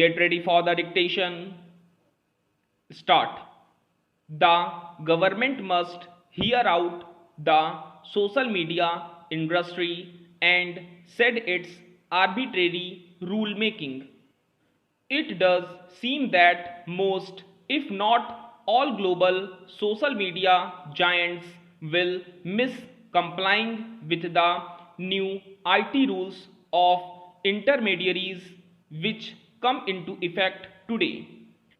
Get ready for the dictation. Start. The government must hear out the social media industry and said its arbitrary rule making. It does seem that most, if not all, global social media giants will miss complying with the new IT rules of intermediaries which come into effect today.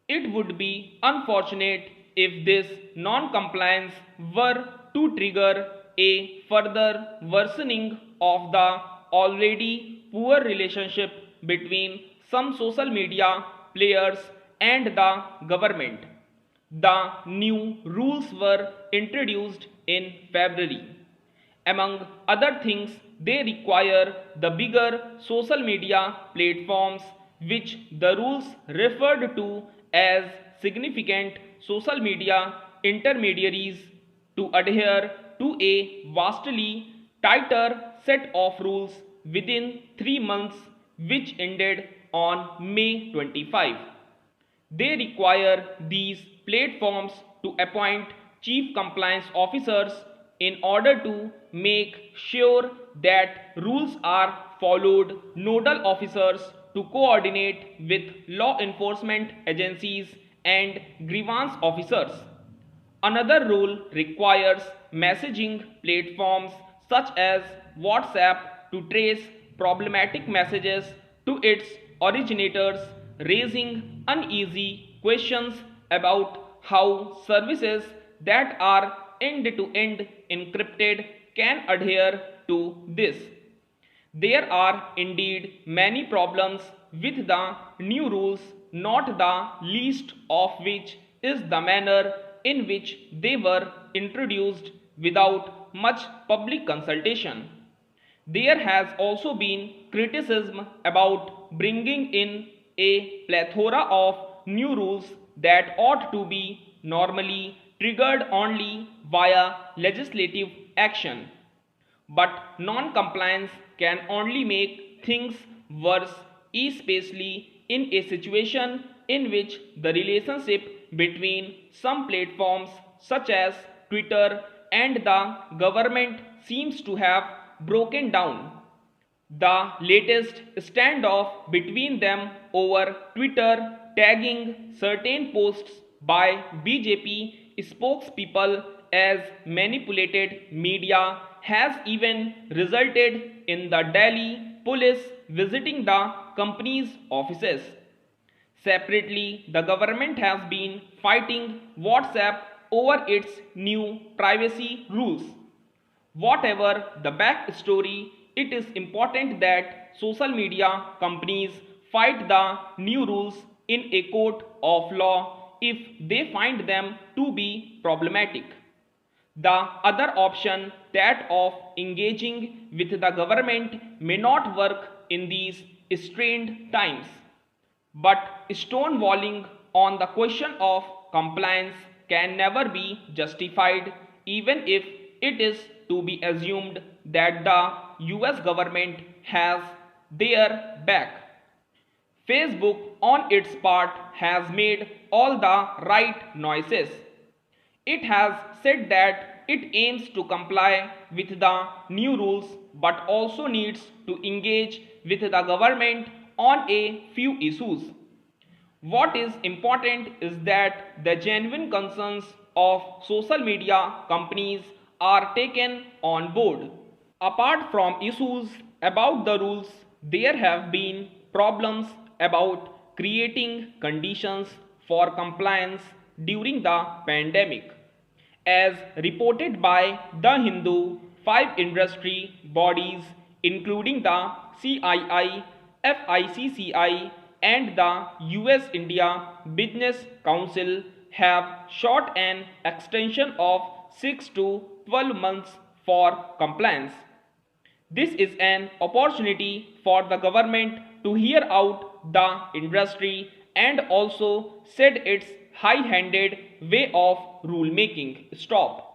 It would be unfortunate if this non-compliance were to trigger a further worsening of the already poor relationship between some social media players and the government. The new rules were introduced in February. Among other things, they require the bigger social media platforms, which the rules referred to as significant social media intermediaries, to adhere to a vastly tighter set of rules within 3 months, which ended on May 25. They require these platforms to appoint chief compliance officers in order to make sure that rules are followed, nodal officers to coordinate with law enforcement agencies, and grievance officers. Another rule requires messaging platforms such as WhatsApp to trace problematic messages to its originators, raising uneasy questions about how services that are end-to-end encrypted can adhere to this. There are indeed many problems with the new rules, not the least of which is the manner in which they were introduced without much public consultation. There has also been criticism about bringing in a plethora of new rules that ought to be normally triggered only via legislative action. But non-compliance can only make things worse, especially in a situation in which the relationship between some platforms such as Twitter and the government seems to have broken down. The latest standoff between them over Twitter tagging certain posts by BJP spokespeople as manipulated media has even resulted in the Delhi police visiting the company's offices. Separately, the government has been fighting WhatsApp over its new privacy rules. Whatever the backstory, it is important that social media companies fight the new rules in a court of law if they find them to be problematic. The other option, that of engaging with the government, may not work in these strained times. But stonewalling on the question of compliance can never be justified, even if it is to be assumed that the US government has their back. Facebook, on its part, has made all the right noises. It has said that it aims to comply with the new rules but also needs to engage with the government on a few issues. What is important is that the genuine concerns of social media companies are taken on board. Apart from issues about the rules, there have been problems about creating conditions for compliance during the pandemic. As reported by The Hindu, five industry bodies, including the CII, FICCI, and the US India Business Council, have sought an extension of 6 to 12 months for compliance. This is an opportunity for the government to hear out the industry and also said its high-handed way of rulemaking stop.